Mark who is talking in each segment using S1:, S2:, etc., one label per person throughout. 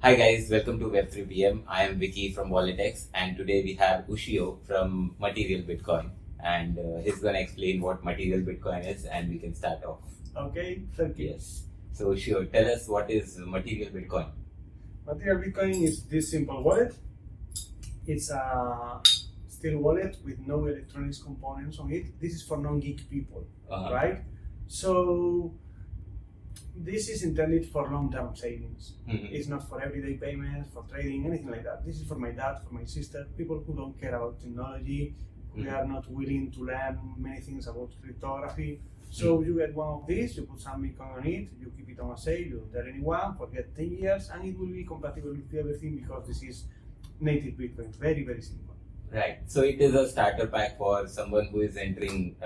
S1: Hi guys, welcome to Web3PM. I am Viky from WalletX, and today we have Uxío from Material Bitcoin, and he's going to explain what Material Bitcoin is, and we can start off.
S2: Okay, thank you.
S1: Yes. So Uxío, tell us what is Material Bitcoin.
S2: Material Bitcoin is this simple wallet. It's a steel wallet with no electronics components on it. This is for non-geek people, right? So this is intended for long-term savings. It's not for everyday payments, for trading, anything like that. This is for my dad, for my sister, people who don't care about technology, who are not willing to learn many things about cryptography. So you get one of these, you put some Bitcoin on it, you keep it on a safe, you don't tell anyone, forget 10 years, and it will be compatible with everything because this is native Bitcoin. Very, very simple.
S1: Right. So it is a starter pack for someone who is entering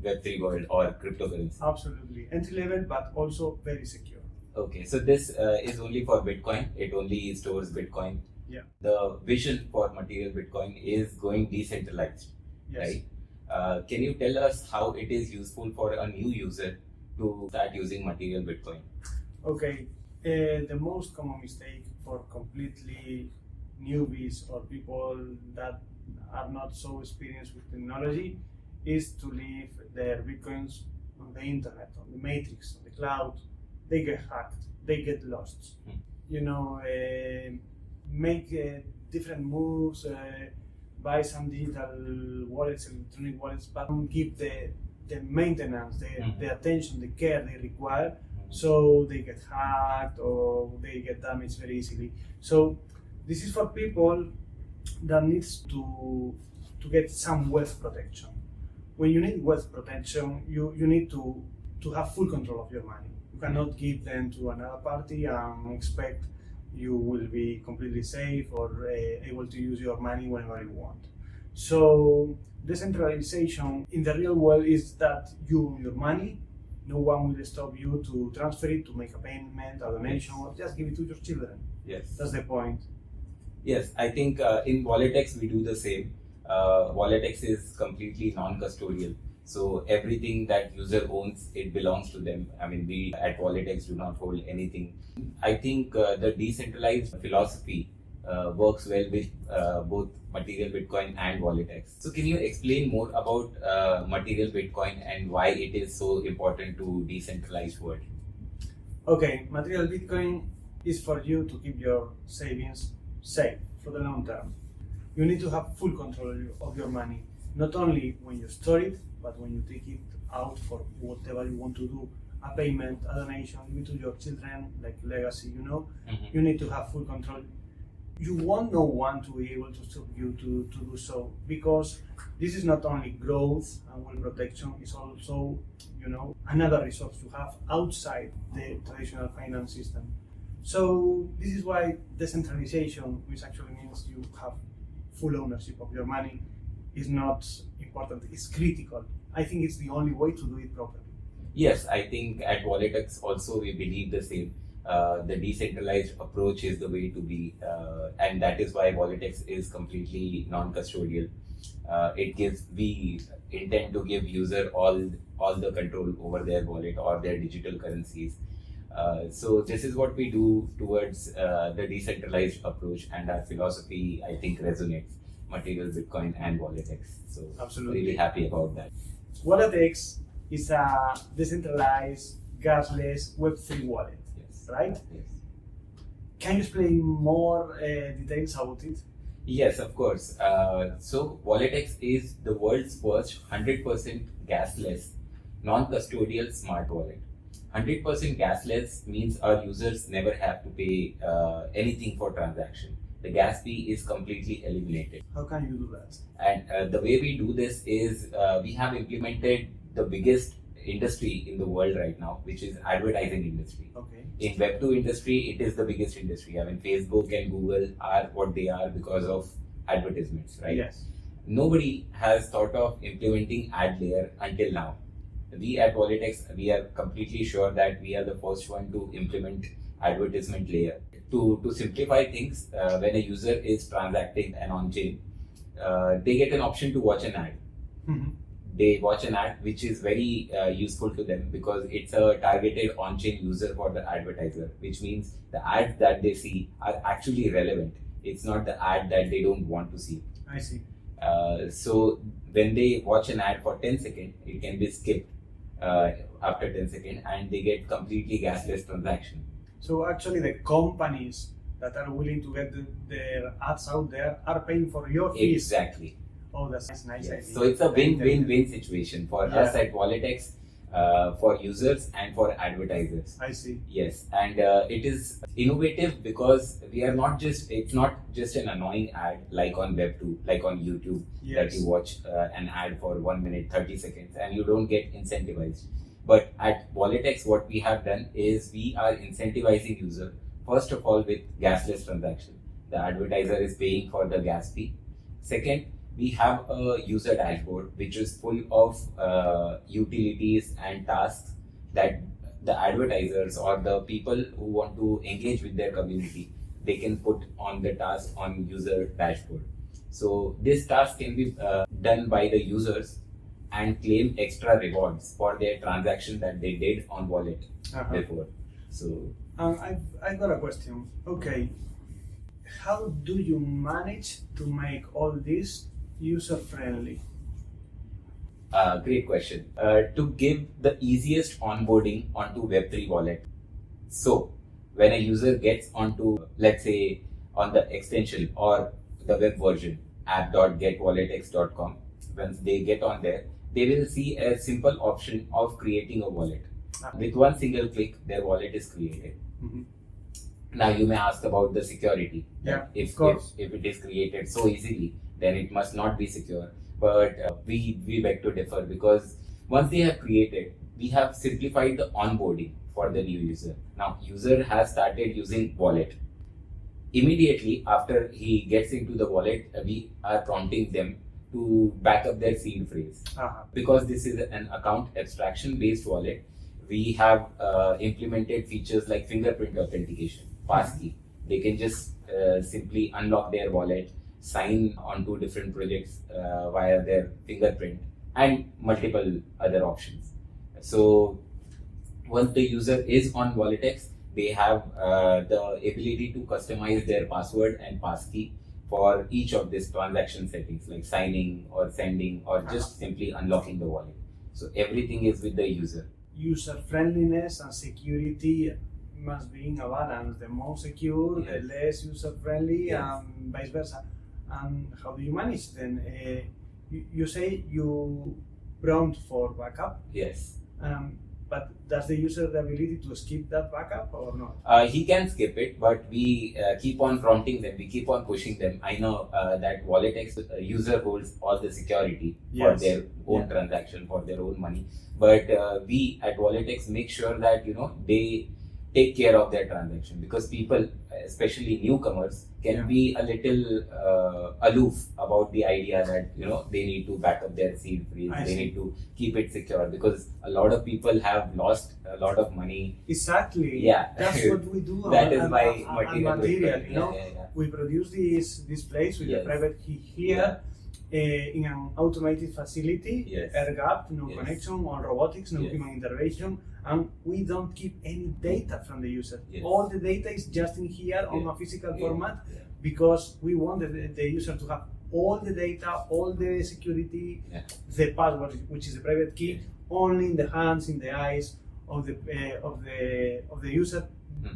S1: Web3 world or cryptocurrency.
S2: Absolutely. Entry level, but also very secure.
S1: Okay. So this is only for Bitcoin. It only stores Bitcoin.
S2: Yeah.
S1: The vision for Material Bitcoin is going decentralized,
S2: Yes.
S1: right? Can you tell us how it is useful for a new user to start using Material Bitcoin?
S2: Okay. The most common mistake for completely newbies or people that are not so experienced with technology is to leave their Bitcoins on the internet, on the matrix, on the cloud. They get hacked, they get lost. You know, make different moves, buy some digital wallets, electronic wallets, but don't give the maintenance, the attention, the care they require, so they get hacked or they get damaged very easily. So this is for people that needs to get some wealth protection. When you need wealth protection, you need to have full control of your money. You cannot give them to another party and expect you will be completely safe or able to use your money whenever you want. So decentralization in the real world is that you own your money. No one will stop you to transfer it, to make a payment, a donation, or just give it to your children.
S1: Yes.
S2: That's the point.
S1: Yes, I think in WalletX we do the same. WalletX is completely non-custodial. So everything that user owns, it belongs to them. I mean, we at WalletX do not hold anything. I think the decentralized philosophy works well with both Material Bitcoin and WalletX. So can you explain more about Material Bitcoin and why it is so important to decentralized world?
S2: Okay, Material Bitcoin is for you to keep your savings safe for the long term. You need to have full control of your money, not only when you store it, but when you take it out for whatever you want to do, a payment, a donation, give it to your children, like legacy, you know. You need to have full control. You want no one to be able to stop you to do so, because this is not only growth and wealth protection, it's also, you know, another resource you have outside the traditional finance system. So this is why decentralization, which actually means you have full ownership of your money, is not important, it's critical. I think it's the only way to do it properly.
S1: Yes, I think at WalletX also we believe the same. The decentralized approach is the way to be, and that is why WalletX is completely non-custodial. We intend to give user all the control over their wallet or their digital currencies. So this is what we do towards the decentralized approach, and our philosophy, I think, resonates Material Bitcoin and WalletX. So
S2: Absolutely.
S1: Really happy about that.
S2: WalletX is a decentralized, gasless Web3 wallet,
S1: Yes.
S2: right?
S1: Yes.
S2: Can you explain more details about it?
S1: Yes, of course. So WalletX is the world's first 100% gasless, non-custodial smart wallet. 100% gasless means our users never have to pay anything for transaction. The gas fee is completely eliminated.
S2: How can you do that?
S1: And the way we do this is we have implemented the biggest industry in the world right now, which is advertising industry.
S2: Okay.
S1: In Web2 industry, it is the biggest industry. I mean, Facebook and Google are what they are because of advertisements, right?
S2: Yes.
S1: Nobody has thought of implementing ad layer until now. We at WalletX, we are completely sure that we are the first one to implement advertisement layer. To simplify things, when a user is transacting an on-chain, they get an option to watch an ad. they watch an ad which is very useful to them because it's a targeted on-chain user for the advertiser, which means the ads that they see are actually relevant. It's not the ad that they don't want to see.
S2: I see.
S1: So when they watch an ad for 10 seconds, it can be skipped after 10 seconds and they get completely gasless transaction.
S2: So actually the companies that are willing to get their ads out there are paying for your fees.
S1: Exactly.
S2: Oh, that's nice idea.
S1: So it's a win-win-win situation for us at WalletX, for users and for advertisers.
S2: I see.
S1: Yes, and it is innovative because it's not just an annoying ad like on Web2, like on YouTube, that you watch an ad for 1 minute 30 seconds and you don't get incentivized. But at WalletX, what we have done is we are incentivizing user first of all with gasless transaction. The advertiser is paying for the gas fee. Second, we have a user dashboard which is full of utilities and tasks that the advertisers or the people who want to engage with their community, they can put on the task on user dashboard. So this task can be done by the users and claim extra rewards for their transaction that they did on wallet before. So
S2: I've got a question. Okay, how do you manage to make all this user-friendly?
S1: Great question. To give the easiest onboarding onto Web3 wallet. So when a user gets onto, let's say, on the extension or the web version, app.getwalletx.com, once they get on there, they will see a simple option of creating a wallet. With one single click, their wallet is created. Now you may ask about the security. If it is created so easily, then it must not be secure. But we beg to differ because once they have created, we have simplified the onboarding for the new user. Now user has started using wallet. Immediately after he gets into the wallet, we are prompting them to back up their seed phrase. Because this is an account abstraction based wallet, we have implemented features like fingerprint authentication, passkey. They can just simply unlock their wallet, sign onto different projects via their fingerprint and multiple other options. So once the user is on WalletX, they have the ability to customize their password and passkey for each of these transaction settings like signing or sending or just simply unlocking the wallet. So everything is with the user.
S2: User friendliness and security must be in a balance. The more secure, the less user friendly, and vice versa. And how do you manage then? You say you prompt for backup.
S1: Yes.
S2: But does the user the ability to skip that backup or not?
S1: He can skip it, but we keep on prompting them. We keep on pushing them. I know that WalletX user holds all the security for their own transaction, for their own money. But we at WalletX make sure that they take care of their transaction because people, especially newcomers, can be a little aloof about the idea that they need to back up their seed phrase, they need to keep it secure because a lot of people have lost a lot of money.
S2: Exactly.
S1: Yeah,
S2: that's what we do.
S1: That is my material.
S2: We produce this place with a private key here. In an automated facility, air gap, no connection, on robotics, no human intervention, and we don't keep any data from the user. All the data is just in here on a physical format because we want the user to have all the data, all the security, the password, which is a private key, only in the hands, in the eyes of the user.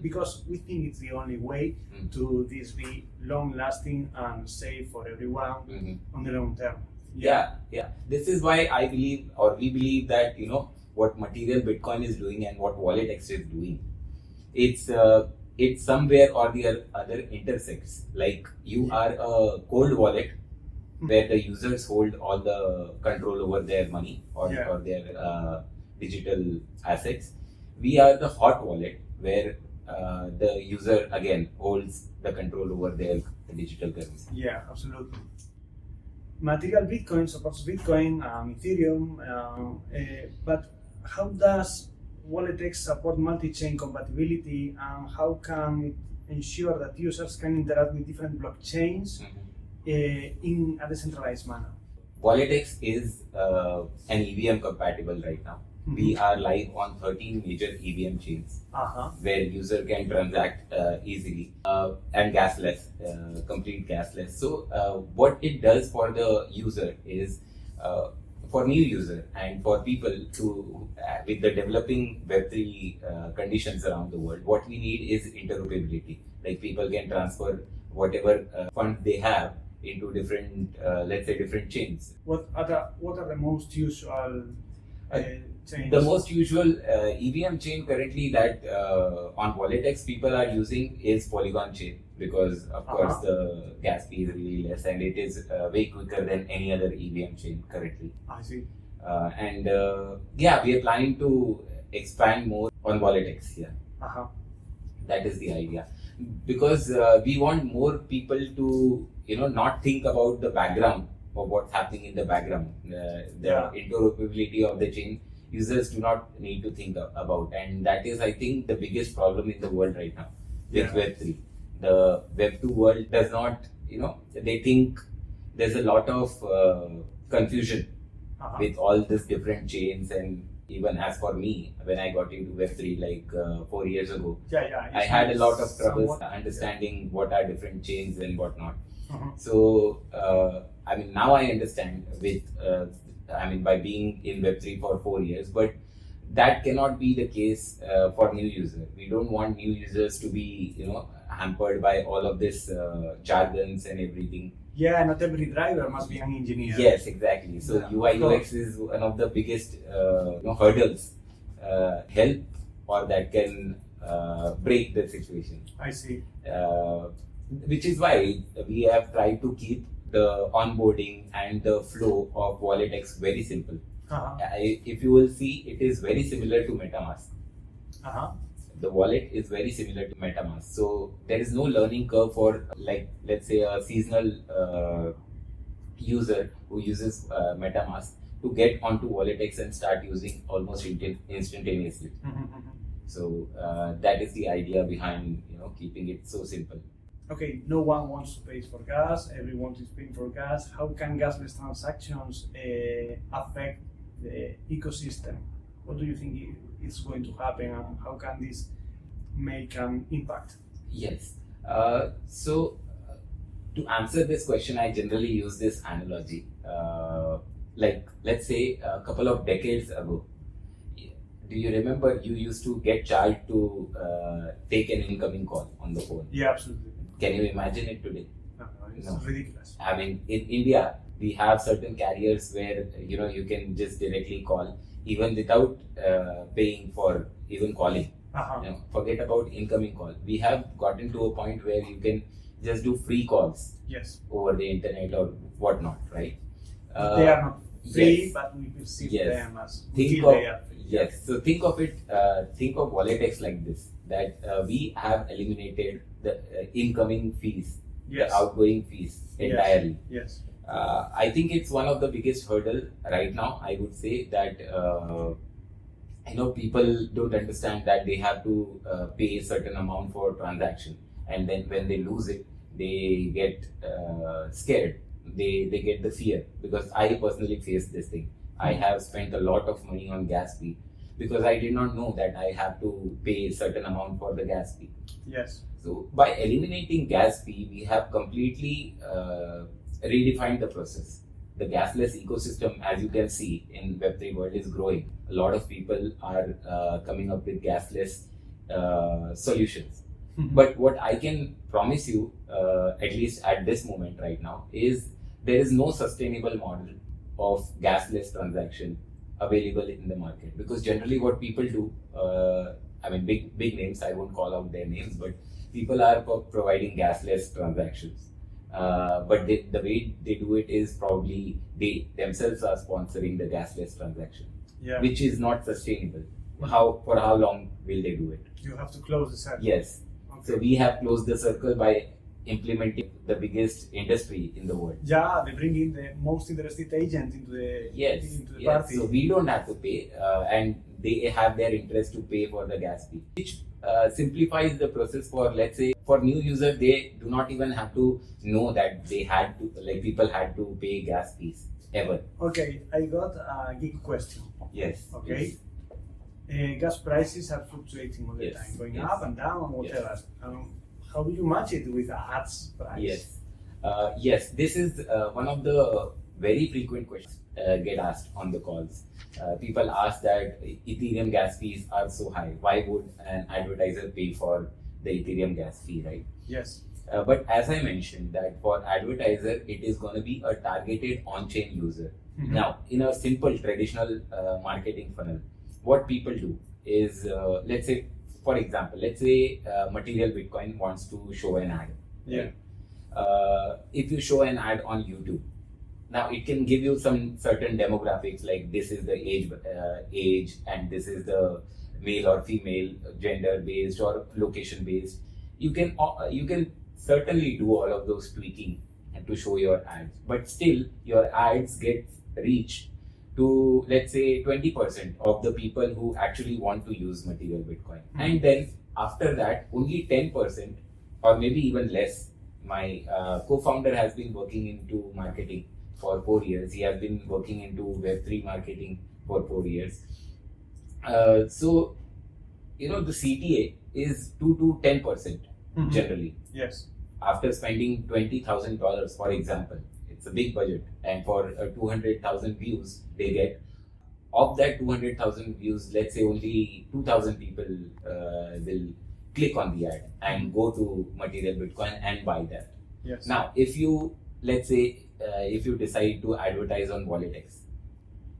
S2: Because we think it's the only way to this be long-lasting and safe for everyone on the long term.
S1: Yeah. This is why I believe, or we believe that what Material Bitcoin is doing and what WalletX is doing, it's somewhere or the other intersects. Like you are a cold wallet where the users hold all the control over their money or their digital assets. We are the hot wallet where the user again holds the control over their digital currency.
S2: Yeah, absolutely. Material Bitcoin supports Bitcoin and Ethereum, but how does WalletX support multi-chain compatibility and how can it ensure that users can interact with different blockchains in a decentralized manner?
S1: WalletX is an EVM compatible right now. We are live on 13 major EVM chains where user can transact easily and gasless, complete gasless. So what it does for the user is for new user and for people to with the developing Web3 conditions around the world, what we need is interoperability. Like people can transfer whatever funds they have into different, let's say, different chains.
S2: What are the most usual chains?
S1: The most usual EVM chain currently that on WalletX people are using is Polygon chain, because of course the gas fee is really less and it is way quicker than any other EVM chain currently.
S2: I see.
S1: Yeah, we are planning to expand more on WalletX here. That is the idea, because we want more people to not think about the background of what's happening in the background. The interoperability of the chain, users do not need to think about, and that is, I think, the biggest problem in the world right now with Web3. The Web2 world does not, they think there's a lot of confusion with all these different chains. And even as for me, when I got into Web3 like 4 years ago, I had a lot of trouble understanding what are different chains and whatnot. So, I mean, now I understand with, by being in Web3 for 4 years, but that cannot be the case for new users. We don't want new users to be, hampered by all of this jargons and everything.
S2: Yeah, not every driver must be an engineer.
S1: Yes, exactly. So UI UX is one of the biggest hurdles, help or that can break the situation.
S2: I see.
S1: Which is why we have tried to keep the onboarding and the flow of WalletX very simple. If you will see, it is very similar to MetaMask. The wallet is very similar to MetaMask. So there is no learning curve for, like, let's say a seasonal user who uses MetaMask to get onto WalletX and start using almost instantaneously. So that is the idea behind keeping it so simple.
S2: Okay, no one wants to pay for gas, everyone is paying for gas. How can gasless transactions affect the ecosystem? What do you think is going to happen, and how can this make an impact?
S1: Yes. So to answer this question, I generally use this analogy. Like, let's say a couple of decades ago, do you remember you used to get charged to take an incoming call on the phone?
S2: Yeah, absolutely.
S1: Can you imagine it today?
S2: No, it's ridiculous.
S1: I mean, in India, we have certain carriers where you can just directly call even without paying for even calling. Forget about incoming call. We have gotten to a point where you can just do free calls over the internet or whatnot, right?
S2: They are not free, but we perceive them as
S1: Yes. So think of it. Think of WalletX like this: that we have eliminated the incoming fees, the outgoing fees entirely. I think it's one of the biggest hurdle right now. I would say that people don't understand that they have to pay a certain amount for transaction, and then when they lose it, they get scared. They get the fear, because I personally face this thing. I have spent a lot of money on gas fee because I did not know that I have to pay a certain amount for the gas fee. So by eliminating gas fee, we have completely redefined the process. The gasless ecosystem, as you can see in Web3 world, is growing. A lot of people are coming up with gasless solutions. But what I can promise you, at least at this moment right now, is there is no sustainable model of gasless transaction available in the market. Because generally what people do, big names, I won't call out their names, but people are providing gasless transactions. But the way they do it is probably they themselves are sponsoring the gasless transaction, which is not sustainable. For how long will they do it?
S2: You have to close the circle.
S1: Yes. So we have closed the circle by implementing the biggest industry in the world.
S2: Yeah, they bring in the most interested agent into the party.
S1: So we don't have to pay, and they have their interest to pay for the gas fee, which simplifies the process for, let's say, for new users. They do not even have to know that they had to, people had to pay gas fees. ever.
S2: Okay, I got a geek question.
S1: Yes.
S2: Okay. Gas prices are fluctuating all the
S1: Yes,
S2: time, going
S1: yes.
S2: up and down and whatever. How do you match it with a ads price?
S1: Yes. Yes, this is one of the very frequent questions get asked on the calls. People ask that Ethereum gas fees are so high. Why would an advertiser pay for the Ethereum gas fee, right?
S2: Yes.
S1: But as I mentioned, that for advertiser, it is going to be a targeted on-chain user.
S2: Mhm.
S1: Now, in a simple traditional marketing funnel, what people do is, let's say, for example, let's say Material Bitcoin wants to show an ad.
S2: Yeah.
S1: If you show an ad on YouTube, now it can give you some certain demographics, like this is the age, and this is the male or female, gender based or location based. You can certainly do all of those tweaking and to show your ads, but still your ads get reach to, let's say, 20% of the people who actually want to use Material Bitcoin. And then after that, only 10% or maybe even less. My co-founder has been working into marketing for 4 years. He has been working into Web3 marketing for 4 years. So, the CTA is 2 to 10% generally.
S2: Yes.
S1: After spending $20,000, for example, it's a big budget, and for 200,000 views they get. Of that 200,000 views, let's say only 2,000 people will click on the ad and go to Material Bitcoin and buy that.
S2: Yes.
S1: Now, if you, let's say, if you decide to advertise on WalletX,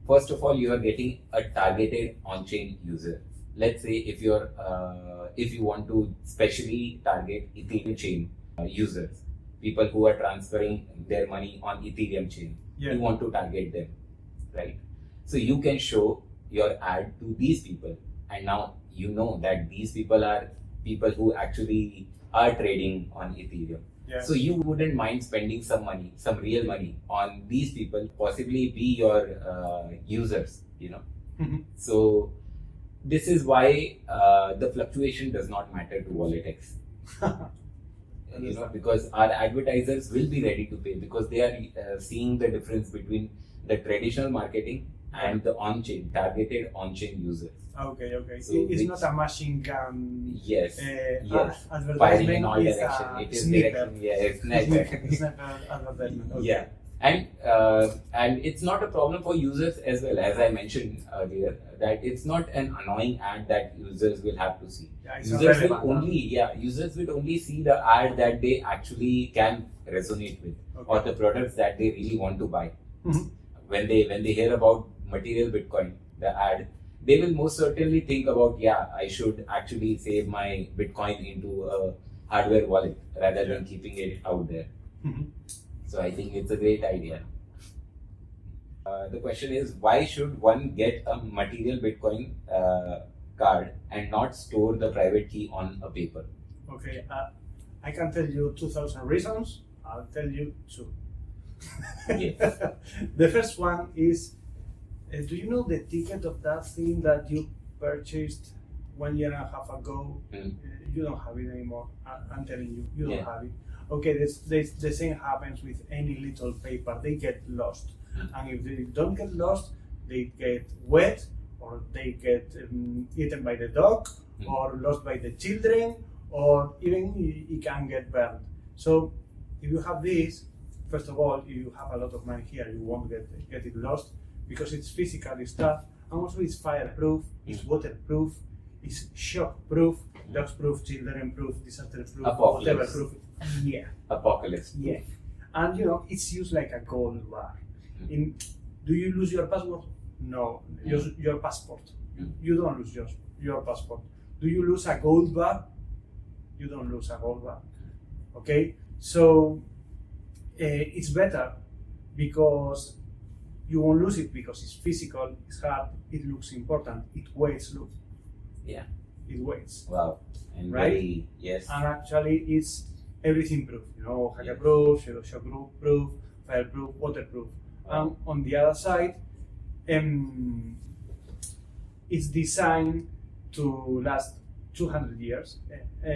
S1: first of all, you are getting a targeted on-chain user. Let's say if you want to specially target Ethereum chain users, people who are transferring their money on Ethereum chain,
S2: Yeah.
S1: you want to target them, right? So you can show your ad to these people, and now you know that these people are people who actually are trading on Ethereum.
S2: Yes.
S1: So you wouldn't mind spending some money, some real money on these people, possibly be your users,
S2: Mhm.
S1: So this is why the fluctuation does not matter to WalletX. Because our advertisers will be ready to pay, because they are seeing the difference between the traditional marketing and the on-chain, targeted on-chain users.
S2: Okay.
S1: So
S2: It's
S1: which-
S2: not a machine gun.
S1: Yes, yes.
S2: Advertisement.
S1: Firing in all
S2: It's
S1: direction.
S2: a
S1: It is
S2: sniper.
S1: direction. Yeah, it's sniper.
S2: Sniper advertisement. Okay.
S1: Yeah, and it's not a problem for users as well. As I mentioned earlier, that it's not an annoying ad that users will have to see.
S2: Yeah, it's
S1: Users will
S2: irrelevant,
S1: users will only see the ad that they actually can resonate with, or the products that they really want to buy.
S2: Mhm.
S1: When they hear about Material Bitcoin, the ad, they will most certainly think about, I should actually save my Bitcoin into a hardware wallet rather than keeping it out there.
S2: Mhm.
S1: So I think it's a great idea. The question is, why should one get a Material Bitcoin card and not store the private key on a paper?
S2: Okay. I can tell you 2,000 reasons. I'll tell you 2.
S1: Yes.
S2: The first one is, do you know the ticket of that thing that you purchased 1 year and a half ago?
S1: Mm.
S2: You don't have it anymore. I'm telling you don't
S1: Yeah.
S2: have it. Okay, the same happens with any little paper. They get lost. And if they don't get lost, they get wet, or they get eaten by the dog, or lost by the children, or even it can get burned. So if you have this, first of all, if you have a lot of money here, you won't get it lost, because it's physical stuff, and also it's fireproof, it's waterproof, it's shock-proof, dogs-proof, children-proof, disaster-proof,
S1: Apocalypse.
S2: whatever-proof. Yeah.
S1: Apocalypse.
S2: Yeah, and it's used like a gold bar. Do you lose your password? No, your passport. You don't lose your passport. Do you lose a gold bar? You don't lose a gold bar. Okay, so it's better because you won't lose it, because it's physical, it's hard, it looks important, it weighs. Look.
S1: Yeah.
S2: It weighs.
S1: Wow. And
S2: Right?
S1: very, yes.
S2: And actually, it's everything proof. Hacker proof, shock proof, fireproof, waterproof. And on the other side, it's designed to last 200 years.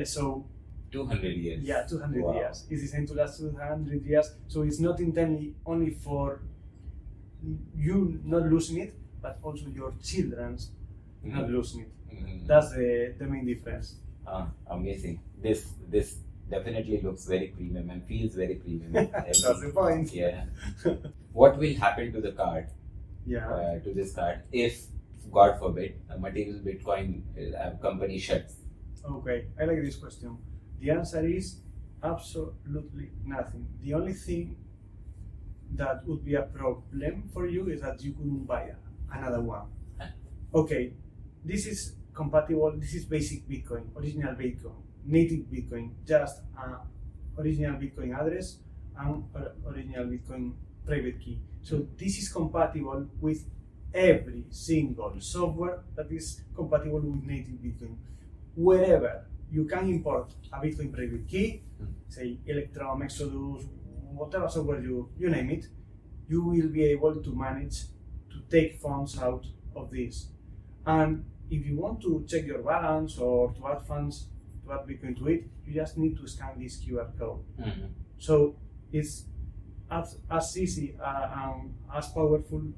S2: So
S1: 200 years.
S2: yeah, 200
S1: Wow.
S2: years. It's designed to last 200 years. So it's not intended only for you not losing it, but also your children's not losing it. That's the main difference.
S1: Amazing. This definitely looks very premium and feels very premium.
S2: That's the point.
S1: Yeah. What will happen to the card?
S2: Yeah.
S1: To this card if, God forbid, a material Bitcoin company shuts?
S2: Okay, I like this question. The answer is absolutely nothing. The only thing that would be a problem for you is that you couldn't buy another one. Okay, this is compatible, this is basic Bitcoin, original Bitcoin, native Bitcoin, just original Bitcoin address and original Bitcoin private key. So this is compatible with every single software that is compatible with native Bitcoin. Wherever you can import a Bitcoin private key, say Electrum, Exodus, whatever software you name it, you will be able to manage to take funds out of this. And if you want to check your balance or to add funds, to add Bitcoin to it, you just need to scan this QR code. So it's as easy and as powerful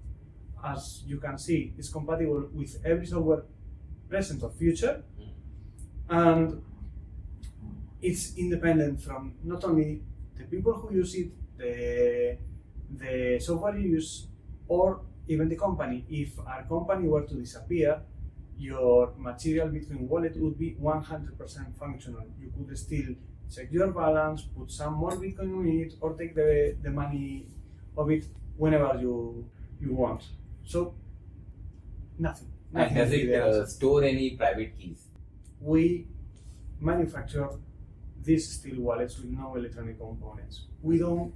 S2: as you can see. It's compatible with every software present or future, and it's independent from not only the people who use it, the software you use, or even the company. If our company were to disappear, your material Bitcoin wallet would be 100% functional. You could still check your balance, put some more Bitcoin on it, or take the money of it whenever you want. So, nothing.
S1: And does it store any private keys?
S2: We manufacture these steel wallets with no electronic components. We don't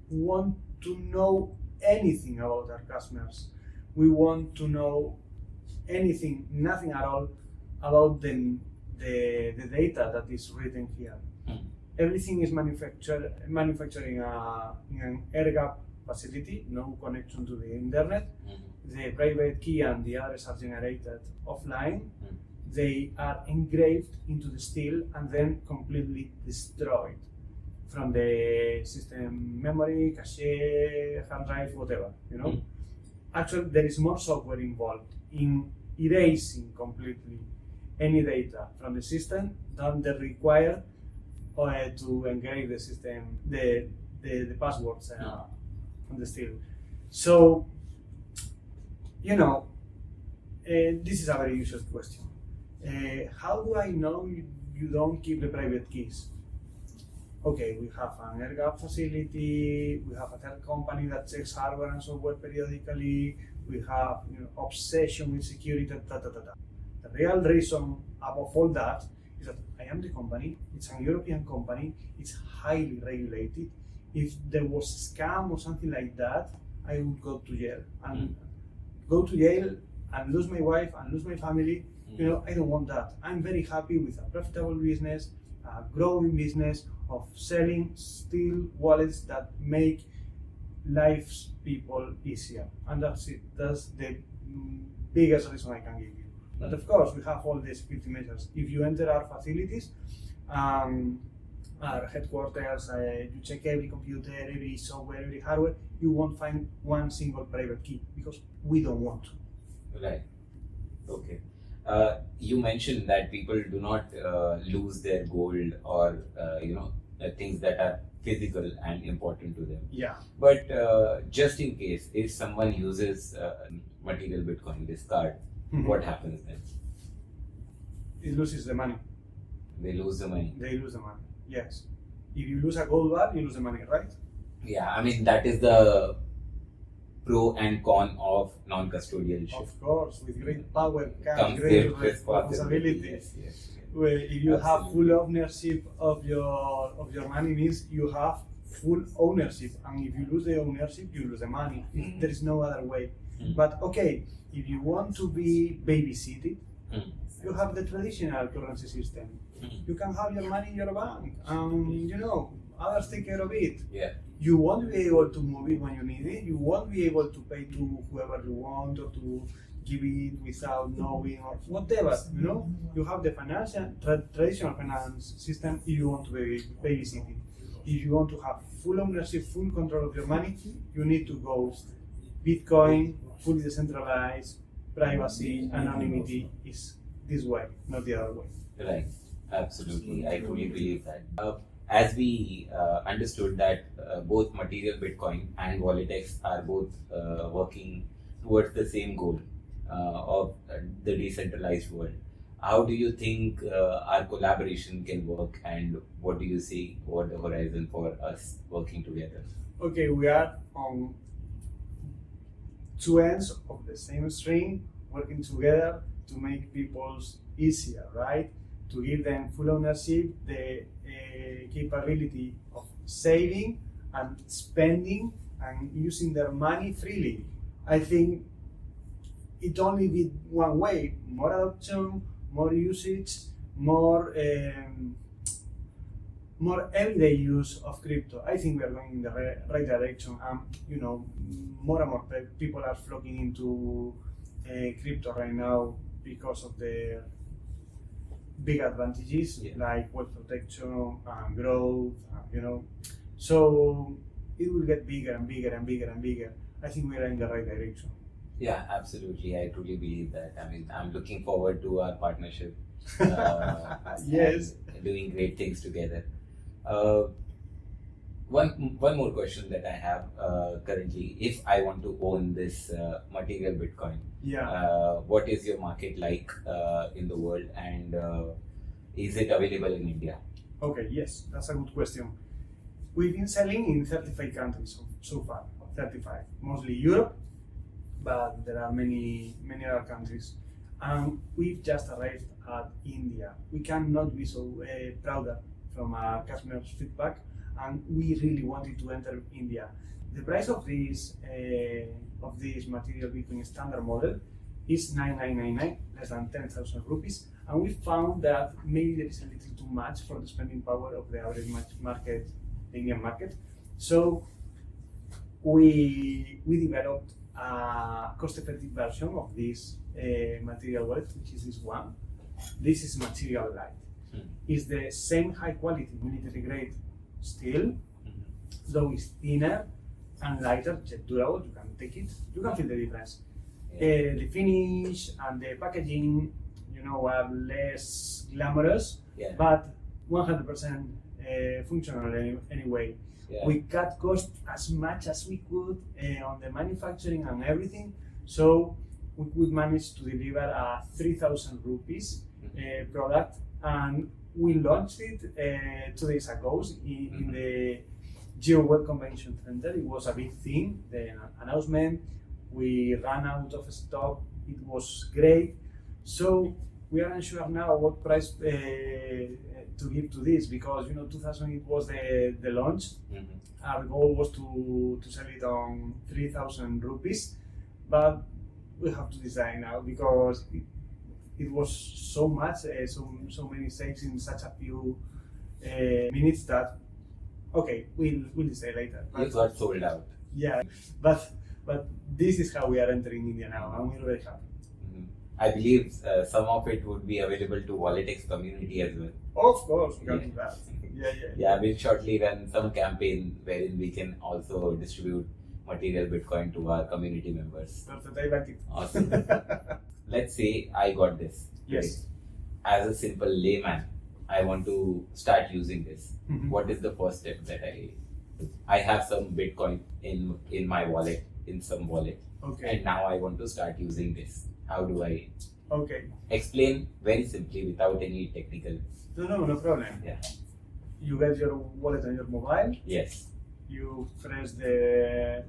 S2: want to know anything about our customers. We want to know anything, nothing at all about the data that is written here. Everything is manufactured in an air-gap facility, no connection to the internet. The private key and the address are generated offline. They are engraved into the steel and then completely destroyed from the system memory, cache, hard drive, whatever, Actually, there is more software involved in erasing completely any data from the system than the required to engrave the system, the passwords on the steel. So, this is a very usual question. How do I know you don't keep the private keys? Okay, we have an air-gap facility, we have a third company that checks hardware and software periodically, we have obsession with security, The real reason above all that is that I am the company, it's a European company, it's highly regulated. If there was a scam or something like that, I would go to jail. And lose my wife and lose my family. I don't want that. I'm very happy with a profitable business, a growing business of selling steel wallets that make lives people easier. And that's it. That's the biggest reason I can give you. But of course, we have all the security measures. If you enter our facilities, our headquarters, you check every computer, every software, every hardware, you won't find one single private key because we don't want to.
S1: Right. Okay. You mentioned that people do not lose their gold or things that are physical and important to them.
S2: Yeah.
S1: But just in case, if someone uses material Bitcoin, this card, what happens then?
S2: It loses the money.
S1: They lose the money.
S2: They lose the money. Yes. If you lose a gold bar, you lose the money, right?
S1: Yeah. I mean, that is the pro and con of non-custodialship.
S2: Of course, with great power comes
S1: great
S2: great responsibility.
S1: Yes.
S2: Well, if you have full ownership of your money, means you have full ownership, and if you lose the ownership, you lose the money. There is no other way. But okay, if you want to be babysitted, you have the traditional currency system. You can have your money in your bank, and others take care of it.
S1: Yeah.
S2: You won't be able to move it when you need it. You won't be able to pay to whoever you want or to give it without knowing or whatever. You have the traditional finance system if you want to be babysitting. If you want to have full ownership, full control of your money, you need to go Bitcoin, fully decentralized, privacy, anonymity is this way, not the other way.
S1: Right, absolutely. I truly believe that. As we understood that both Material Bitcoin and WalletX are both working towards the same goal of the decentralized world. How do you think our collaboration can work, and what do you see over the horizon for us working together?
S2: Okay, we are on two ends of the same string, working together to make people's easier, right? To give them full ownership, the capability of saving and spending and using their money freely. I think it only be one way: more adoption, more usage, more everyday use of crypto. I think we are going in the right direction, and more and more people are flocking into crypto right now because of the big advantages, like wealth protection and growth, so it will get bigger and bigger and bigger and bigger. I think we are in the right direction.
S1: Yeah, absolutely. I truly believe that. I mean, I'm looking forward to our partnership.
S2: Yes.
S1: And doing great things together. One more question that I have currently: if I want to own this Material Bitcoin, what is your market like in the world, and is it available in India?
S2: Okay, yes, that's a good question. We've been selling in 35 countries so far, 35, mostly Europe, but there are many other countries. And we've just arrived at India. We cannot be so prouder from our customers' feedback, and we really wanted to enter India. The price of this Material Bitcoin standard model is 9,999, less than 10,000 rupees, and we found that maybe there is a little too much for the spending power of the average market, the Indian market. So we developed a cost-effective version of this Material wallet, which is this one. This is Material Lite. It's the same high quality military grade steel, though it's thinner and lighter, jet durable. You can take it, you can feel the difference. The finish and the packaging, are less glamorous, but 100% functional anyway. We cut costs as much as we could on the manufacturing and everything, so we could manage to deliver a 3,000 rupees product, and we launched it 2 days ago in the Geo Web Convention Center. It was a big thing, the announcement. We ran out of stock. It was great. So we are unsure now what price to give to this, because 2000 it was the launch. Our goal was to sell it on 3,000 rupees, but we have to decide now, because it was so much, so many sales in such a few minutes that we'll decide later.
S1: It got sold out.
S2: Yeah, but this is how we are entering India now, and we're very happy.
S1: I believe some of it would be available to WalletX community as well.
S2: Of course, we can do that. Yeah.
S1: We'll shortly run some campaign wherein we can also distribute Material Bitcoin to our community members.
S2: Perfect, I like it.
S1: Awesome. Let's say I got this.
S2: Yes.
S1: As a simple layman, I want to start using this. What is the first step that I have some Bitcoin in my wallet, in some wallet, and now I want to start using this. How do I explain very simply without any technical?
S2: No problem.
S1: Yeah.
S2: You get your wallet on your mobile.
S1: Yes.
S2: You press the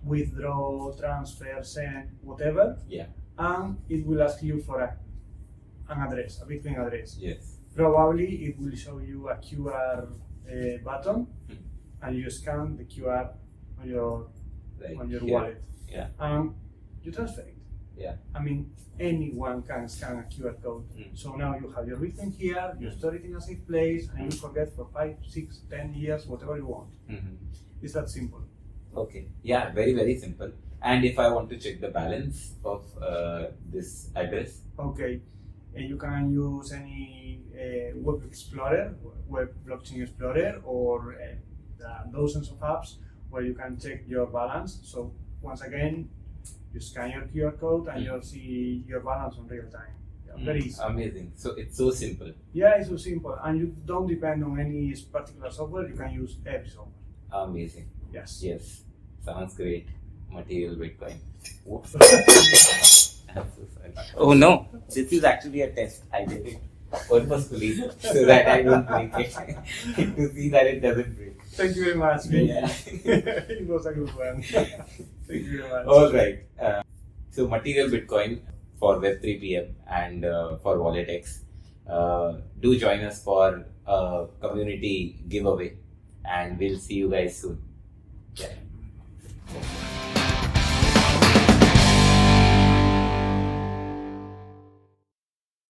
S2: withdraw, transfer, send, whatever.
S1: Yeah.
S2: And it will ask you for an address, a Bitcoin address.
S1: Yes.
S2: Probably it will show you a QR button, and you scan the QR on your wallet.
S1: Yeah.
S2: And you transfer it.
S1: Yeah.
S2: I mean, anyone can scan a QR code. So now you have your Bitcoin here, you store it in a safe place, and you forget for 5, 6, 10 years, whatever you want. It's that simple.
S1: Okay. Yeah, very, very simple. And if I want to check the balance of this address?
S2: Okay. You can use any Web Explorer, Web Blockchain Explorer, or there are dozens of apps where you can check your balance. So once again, you scan your QR code and you'll see your balance on real time. Very easy.
S1: Amazing. So it's so simple.
S2: Yeah, it's so simple, and you don't depend on any particular software. You can use every software.
S1: Amazing.
S2: Yes.
S1: Yes. Sounds great. Material Bitcoin. Whoops. I'm so sorry. Oh no, this is actually a test. I did it purposefully so that I don't break it. To see that it doesn't break.
S2: Thank you very much.
S1: Yeah.
S2: It was a good one. Thank you very much.
S1: All right. So Material Bitcoin for Web3PM and for WalletX. Do join us for a community giveaway, and we'll see you guys soon.